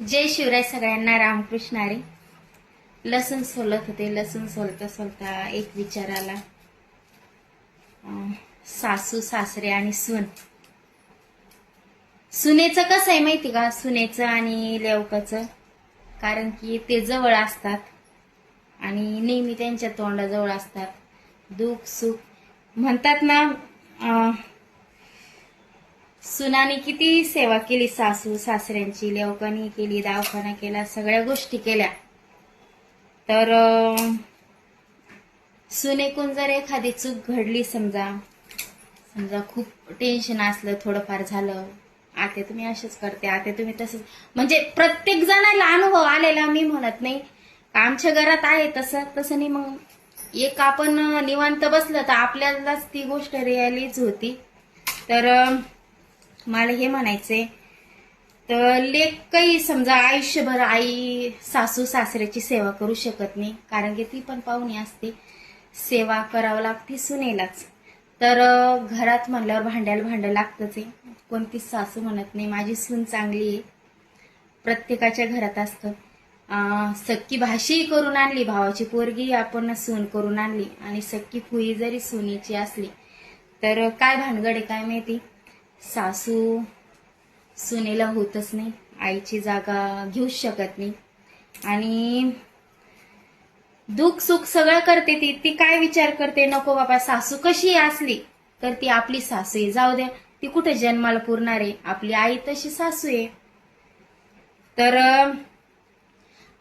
जय शिवराय सगळ्यांना. रामकृष्ण हरी. लसूण सोलत होते. लसूण सोलता सोलता एक विचार आला. सासू सासरे आणि सून. सुनेचं कसं आहे माहिती का? सुनेचं आणि लेवकाचं, कारण की ते जवळ असतात आणि नेहमी त्यांच्या तोंडाजवळ असतात. दुःख सुख म्हणतात ना. सुनाने किती सेवा केली सासू सासऱ्यांची, लेवकानी केली, दवाखाना केला, सगळ्या गोष्टी केल्या. तर सुनेकून जर एखादी चूक घडली, समजा खूप टेन्शन असलं, थोडंफार झालं, आता तुम्ही असेच करते, आता तुम्ही तसंच, म्हणजे प्रत्येक जणाला अनुभव आलेला. मी म्हणत नाही आमच्या घरात आहे तसं नाही. मग एक आपण निवांत बसलं तर आपल्यालाच ती गोष्ट रिअलाइज होती. तर मला हे म्हणायचंय, तर लेक काही समजा आयुष्यभर आई सासू सासऱ्याची सेवा करू शकत नाही, कारण की ती पण पाहुणी असते, सेवा करावं लागते सुनेलाच. तर घरात म्हणल्यावर भांड्याला भांडं लागतच आहे. कोणतीच सासू म्हणत नाही माझी सून चांगली आहे. प्रत्येकाच्या घरात असतं. सक्की भाषी करून आणली, भावाची पोरगी आपण सून करून आणली, आणि सक्की फुई जरी सुनेची असली तर काय भानगड आहे काय माहिती. सासू सुनेला होतच नाही, आईची जागा घेऊच शकत नाही. आणि दुःख सुख सगळं करते ती काय विचार करते, नको बाबा सासू कशी असली तर ती आपली सासू आहे, जाऊ द्या, ती कुठे जन्माला पुरणार आहे, आपली आई तशी सासू आहे. तर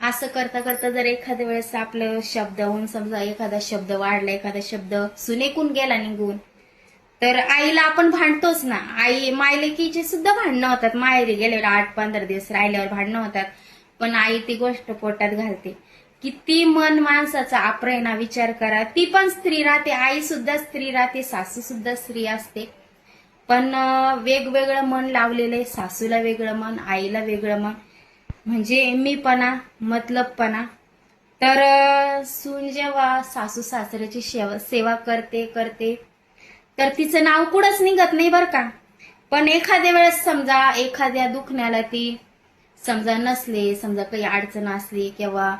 असं करता करता जर एखाद्या वेळेस आपलं शब्दाहून समजा एखादा शब्द वाढला, एखादा शब्द सुनेकून गेला निघून, तर आईला आपण भांडतोच ना. आई मायलेकीचे सुद्धा भांडणं होतात, माहेरी गेल्यावर 8-15 दिवस राहिल्यावर भांडणं होतात, पण आई ती गोष्ट पोटात घालते. किती मन माणसाचा अप्रायणा विचार करा. ती पण स्त्री राहते, आई सुद्धा स्त्री राहते, सासू सुद्धा स्त्री असते, पण वेगवेगळं मन लावलेलं आहे. सासूला वेगळं मन, आईला वेगळं मन, म्हणजे मीपणा, मतलबपणा. तर सून जेव्हा सासू सासऱ्याची सेवा करते तर तिचं नाव कुठंच निघत नाही बरं का. पण एखाद्या वेळेस समजा एखाद्या दुखण्याला ती समजा नसले, समजा काही अडचण असली किंवा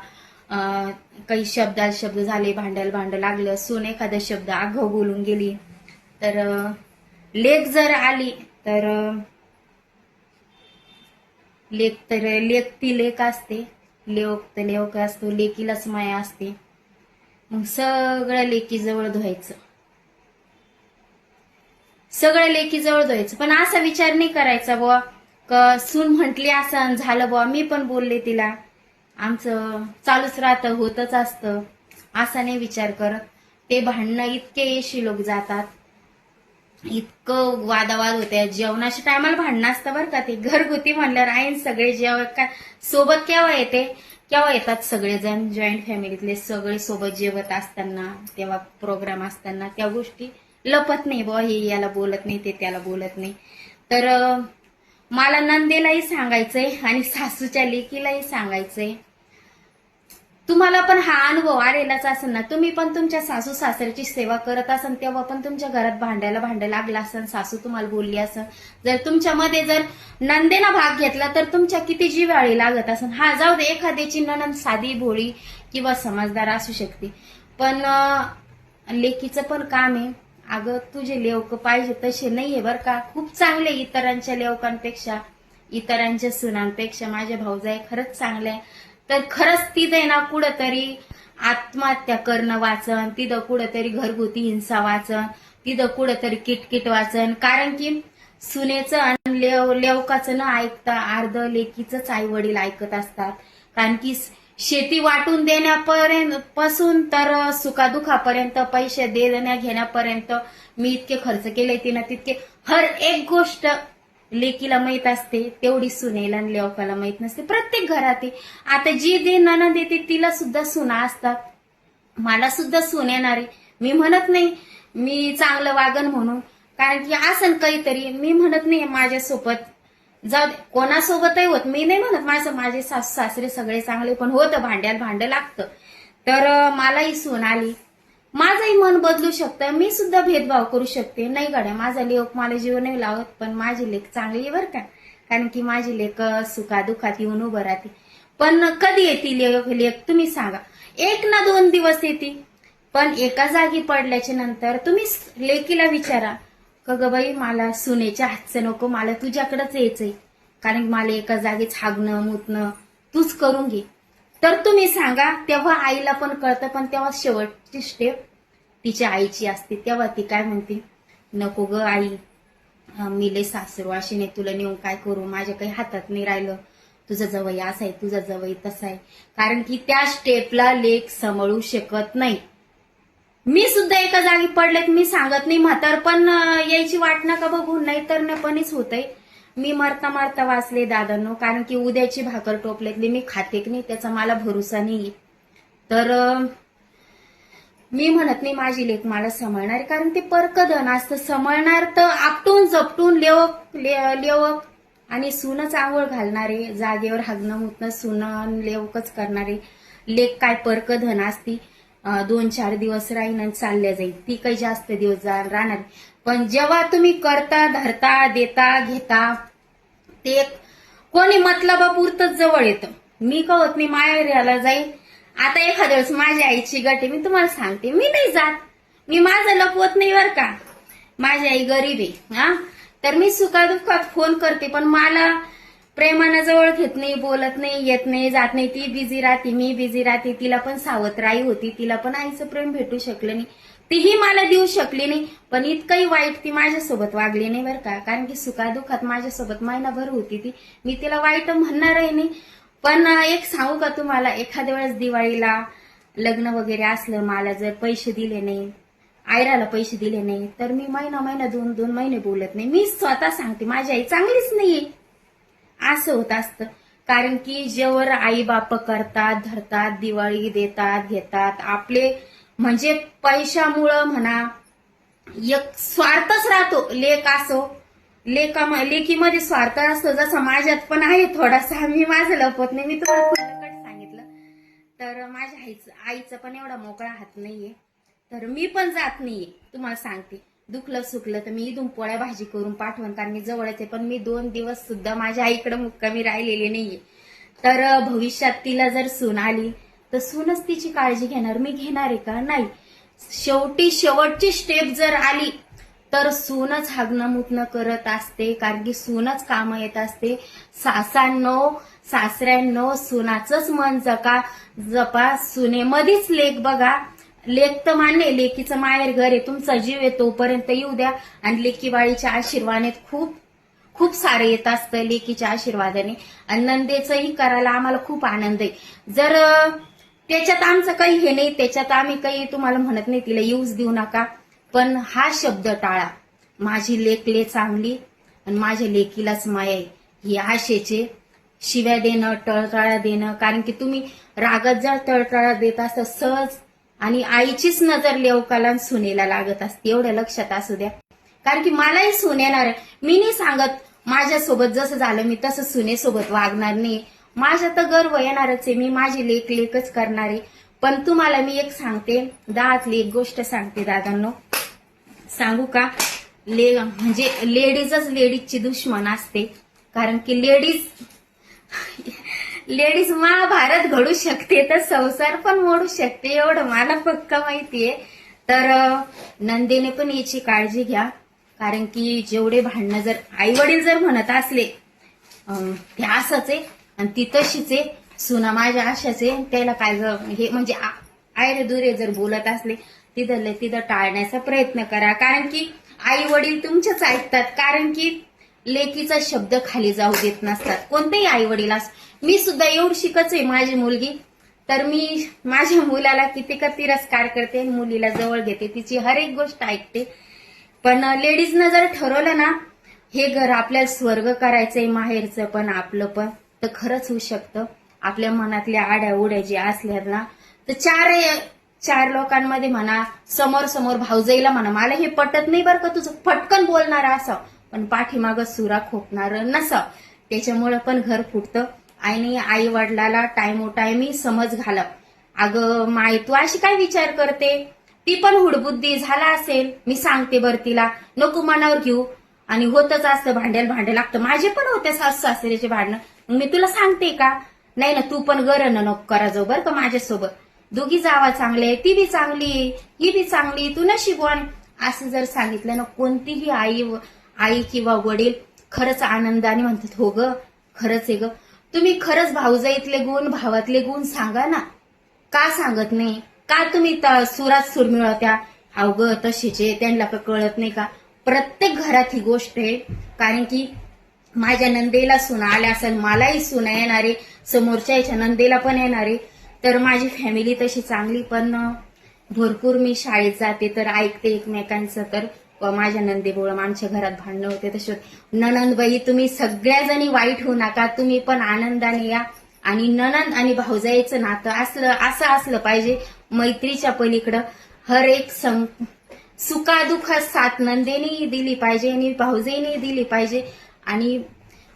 काही शब्दात शब्द झाले, भांड्याला भांड लागलं, सून एखादा शब्द आघाव बोलून गेली, तर लेक जर आली तर लेक ती लेक असते, लेक असतो, लेकीलाच माया असते. मग सगळं लेकीजवळ धुवायचं, सगळं लेकीजवळ धुवायचं. पण असा विचार नाही करायचा बुवा सून म्हटली असं झालं बुवा, मी पण बोलले तिला, आमचं चालूच राहतं, होतच असतं, असा नाही विचार करत. ते भांडणं इतके येशी लोक जातात, इतकं वादावाद होते. जेवणाच्या टायमाला भांडणं असतं बरं का. ते घरगुती म्हणल्यावर आहे सगळे जेवण काय सोबत केव्हा येतात सगळेजण, जॉईंट फॅमिलीतले सगळे सोबत जेवत असताना, तेव्हा प्रोग्राम असताना त्या गोष्टी लपत नाही बुवा, हे याला बोलत नाही, ते त्याला बोलत नाही. तर मला नंदेलाही सांगायचंय आणि सासूच्या लेकीलाही सांगायचंय, तुम्हाला पण हा अनुभव आलेलाच असेल ना. तुम्ही पण तुमच्या सासू सासऱ्याची सेवा करत असाल, तेव्हा पण तुमच्या घरात भांड्याला भांडं लागलं असेल, सासू तुम्हाला बोलली असेल, जर तुमच्यामध्ये जर नंदेना भाग घेतला तर तुमच्या किती जिव्हाळी लागत असेल. हा जाऊ दे, एखाद्याची ननंद साधी भोळी किंवा समजदार असू शकते, पण लेकीचं पण काम आहे. अगं तुझे लेवक पाहिजे तसे नाहीये बरं का, खूप चांगले इतरांच्या लेवकांपेक्षा, इतरांच्या सुनांपेक्षा माझ्या भाऊजाई खरंच चांगल्या. तर खरंच तिथे ना कुठंतरी आत्महत्या करणं वाचन, तिथं कुठंतरी घरगुती हिंसा वाचन, तिथं कुठंतरी किटकिट वाचन. कारण की सुनेचं आणि लेवकाचं न ऐकता अर्ध लेकीचंच आई वडील ऐकत असतात. कारण की शेती वाटून देण्यापर्यंत पासून तर सुखादुखापर्यंत, पैसे देण्या घेण्यापर्यंत, मी इतके खर्च केले, तिनं तितके, हर एक गोष्ट लेकीला माहित असते, तेवढी सुनेला आणि लेवकाला माहित नसते. प्रत्येक घरात आता जी ननंद येते तिला सुद्धा सुना असतात, मला सुद्धा सून येणारे. मी म्हणत नाही मी चांगलं वागन म्हणून, कारण की असं काहीतरी, मी म्हणत नाही माझ्यासोबत जाऊ दे, कोणासोबतही होत, मी नाही म्हणत माझे सासू सासरे सगळे चांगले, पण होतं भांड्याला भांडं लागतं. तर मलाही सून आली, माझंही मन बदलू शकतं, मी सुद्धा भेदभाव करू शकते. नाही गड्या, माझा लेक मला जीव नाही लावत, पण माझी लेक चांगली आहे बरं का, कारण की माझी लेक सुखादुखात येऊन उभं राहते. पण कधी येते लेक तुम्ही सांगा. 1 ना 2 दिवस येते. पण एका जागी पडल्याच्या नंतर तुम्ही लेकीला विचारा का ग बाई मला सुनेच्या हातचं नको, मला तुझ्याकडेच यायचंय, कारण मला एका जागीच हागणं मुतणं तूच करून घे. तर तुम्ही सांगा, तेव्हा आईला पण कळतं. पण तेव्हा शेवटची स्टेप तिच्या आईची असते. तेव्हा ती काय म्हणते, नको ग आई, मी लय सासरू अशी नाही, तुला नेऊन काय करू, माझ्या काही हातात नाही राहिलं, तुझा जवळ असा आहे, तुझा जवळ तसा आहे. कारण की त्या स्टेपला लेक सांभाळू शकत नाही. मी सुद्धा एका जागी पडलेत, मी सांगत नाही म्हातारपण यायची वाट नका बघू, नाही तर नपणीच होतंय. मी मरता मरता वाचले दादांनो, कारण की उद्याची भाकर टोपल्यातली मी खाते की नाही त्याचा मला भरोसा नाही. तर मी म्हणत नाही माझी लेक मला सांभाळणार, कारण ते परकधन असतं. सांभाळणार तर आपटून जपटून लेवक आणि सूनच आंघोळ घालणारे, जागेवर हागणं मुतणं सून लेवकच करणारे. लेक काय परकधन असती, 2-4 दिवस राहीन आणि चालल्या जाईल, ती काही जास्त दिवस राहणार. पण जेव्हा तुम्ही करता धरता देता घेता ते कोणी मतलबापुरतच जवळ येतं. मी कळत नाही माहेराला जाईल. आता एखाद्या वेळेस माझ्या आईची गट मी तुम्हाला सांगते, मी नाही जात, मी माझं लपवत नाही बरं का. माझी आई गरीब आहे हा, तर मी सुखादुःखात फोन करते, पण मला प्रेमानं जवळ घेत नाही, बोलत नाही, येत नाही, जात नाही. ती बिझी राहते, मी बिझी राहते. तिला पण सावत्र होती, तिला पण आईचं प्रेम भेटू शकलं नाही, तीही मला देऊ शकली नाही. पण इतकंही वाईट ती माझ्यासोबत वागली नाही बरं का, कारण की सुखादुःखात माझ्यासोबत महिनाभर होती ती. मी तिला वाईट म्हणणारही नाही. पण एक सांगू का तुम्हाला, एखाद्या वेळेस दिवाळीला लग्न वगैरे असलं, मला जर पैसे दिले नाही, आयराला पैसे दिले नाही, तर मी महिना 2 महिने बोलत नाही. मी स्वतः सांगते माझी आई चांगलीच नाहीये, असं होत असतं. कारण की जेव्हा आई बाप करतात धरतात, दिवाळी देतात घेतात, आपले म्हणजे पैशामुळं म्हणा एक स्वार्थच राहतो. लेक असो, लेकीमध्ये स्वार्थ असतो, जसा माझ्यात पण आहे थोडासा. मी माझं लपवत नाही, मी तुम्हाला खुल्लकट सांगितलं. तर माझ्या आईचं पण एवढा मोकळा हात नाहीये, तर मी पण जात नाहीये. तुम्हाला सांगते, दुखलं सुखलं तर मी इथून पोळ्या भाजी करून पाठवण, कारण मी जवळच आहे. पण मी 2 दिवस सुद्धा माझ्या आईकडे मुक्कामी राहिलेली नाहीये. तर भविष्यात तिला जर सून आली तर सूनच तिची काळजी घेणार, मी घेणार आहे का? नाही. शेवटची स्टेप जर आली तर सूनच हागणं मुतणं करत असते, कारण की सूनच कामं येत असते. सासऱ्यांनो सुनाचंच मन जपा, सुनेमध्येच लेक बघा. लेक तर मान्य, लेकीचं माहेर घर आहे, तुमचा जीव आहे तोपर्यंत येऊ द्या. आणि लेकीबाळीच्या आशीर्वादाने खूप सारे येत असतं लेकीच्या आशीर्वादाने. आणि नंदेचंही करायला आम्हाला खूप आनंद आहे. जर त्याच्यात आमचं काही हे नाही, त्याच्यात आम्ही काही तुम्हाला म्हणत नाही तिला येऊच देऊ नका, पण हा शब्द टाळा. माझी लेक लय चांगली आणि माझ्या लेकीलाच माया आहे, ही आशेचे शिव्या देणं, टळटळा देणं. कारण की तुम्ही रागात जर टळटळा देत असता सहज, आणि आईचीच नजर लेवकाला सुनेला लागत असते, एवढं लक्षात असू द्या. कारण की मलाही सून येणार आहे. मी नाही सांगत माझ्यासोबत जसं झालं मी तसं सुनेसोबत वागणार नाही, माझ्या तर गर्व येणारच आहे, मी माझी लेकच करणार आहे. पण तुम्हाला मी एक सांगते, दादातली एक गोष्ट सांगते दादांनो, सांगू का? म्हणजे लेडीजच लेडीजची दुश्मन असते. कारण की लेडीज महाभारत घडू शकते तर संसार पण मोडू शकते, एवढं मला पक्का माहितीये. तर नंदेने पण याची काळजी घ्या, कारण की जेवढे भांडणं जर आई वडील जर म्हणत असले ते असंच आहे आणि ती तशीच आहे, सुना माझ्या अशाच आहे, त्याला काय हे म्हणजे आयरे दुरे जर बोलत असले तिथं टाळण्याचा प्रयत्न करा. कारण की आई वडील तुमच्याच ऐकतात, कारण की लेकीचा शब्द खाली जाऊ देत नसतात कोणतेही आई वडील. मी सुद्धा एवढी शिकच आहे माझी मुलगी, तर मी माझ्या मुलाला किती का तिरस्कार करते, मुलीला जवळ घेते, तिची हर एक गोष्ट ऐकते. पण लेडीजनं जर ठरवलं ना हे घर आपल्याला स्वर्ग करायचंय, माहेरचं पण आपलं पण, तर खरंच होऊ शकतं. आपल्या मनातल्या आड्या उड्या जे असल्या ना, तर चार लोकांमध्ये म्हणा, समोर भाऊजाईला म्हणा, मला हे पटत नाही बरं का तुझं, पटकन बोलणार असं, पण पाठीमागं सुरा खोपणार नसावं, त्याच्यामुळे पण घर फुटतं. आणि आई वडिलाला टाइमोटाइमी समज घालव. अगं माय तू अशी काय विचार करते, ती पण हुडबुद्धी झाला असेल, मी सांगते बरं तिला, नको मनावर घेऊ. आणि होतच असतं, भांड्याला भांडं लागतं. माझे पण होते सासू सासऱ्याचे भांडणं. मग मी तुला सांगते का, नाही ना, तू पण गरण नको करा जाऊ बरं का माझ्यासोबत. दोघी जावा चांगले, ती बी चांगली, ही बी चांगली, तू नशीबवान. असं जर सांगितलं ना, कोणतीही आई किंवा वडील खरंच आनंदाने म्हणतात, हो ग खरंच आहे ग. तुम्ही खरंच भाऊजाईतले गुण, भावातले गुण सांगा ना, का सांगत नाही? का तुम्ही सुरात सूर मिळवत्या, अवघ तशीचे, त्यांना का कळत नाही का? प्रत्येक घरात ही गोष्ट आहे. कारण की माझ्या नंदेला सुना आल्या असेल, मलाही सुना येणारे, समोरच्या याच्या नंदेला पण येणारे. तर माझी फॅमिली तशी चांगली, पण भरपूर मी शाळेत जाते तर ऐकते एकमेकांचं. तर माझ्या नंदेमुळे आमच्या घरात भांडणं होते. तसे नणंदबाई, तुम्ही सगळ्या जणी वाईट होऊ नका, तुम्ही पण आनंदाने या. आणि नणंद आणि भाऊजाईचं नातं असं असलं पाहिजे, मैत्रीच्या पलीकडं. हर एक सुखादुखात साथ नंदेनी दिली पाहिजे आणि भाऊजाईने दिली पाहिजे. आणि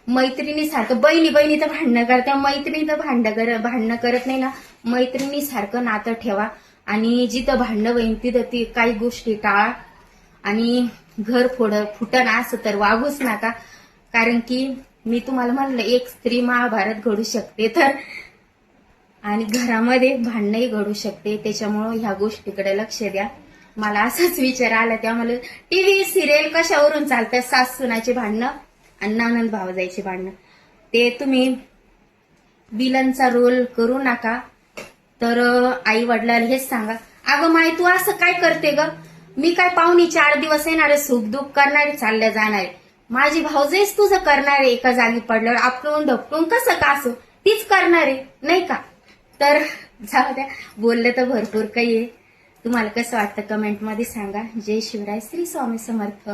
मैत्रिणी सारखं, बहिणी तर भांडणं करत्या, मैत्रिणी तर भांडणं करत नाही ना. मैत्रिणी सारखं नातं ठेवा. आणि जिथं भांडणं होईल तिथं ती काही गोष्टी टाळा. आणि घर फुटण असं तर वागूच नका. कारण की मी तुम्हाला म्हणलं, एक स्त्री महाभारत घडू शकते तर, आणि घरामध्ये भांडणही घडू शकते. त्याच्यामुळं ह्या गोष्टीकडे लक्ष द्या. मला असाच विचार आला, त्यामुळे टीव्ही सिरियल कशावरून चालतात, सासूनाचे भांडणं आणि नणंद भावजाईचे भांडणं. ते तुम्ही विलनचा रोल करू नका. तर आई वडिलांना हेच सांगा, अगं माय तू असं काय करते ग, मी काय पाहुणी 4 दिवस येणारे, सुख दुःख करणारे, चालल्या जाणारे, माझी भाऊजाईच तुझं करणारे. एका जागी पडल्यावर आपटून धपटून कसं का असो, तीच करणारे नाही का? तर जाऊ द्या, बोललं तर भरपूर काही आहे. तुम्हाला कसं वाटतं कमेंटमध्ये सांगा. जय शिवराय, श्री स्वामी समर्थ.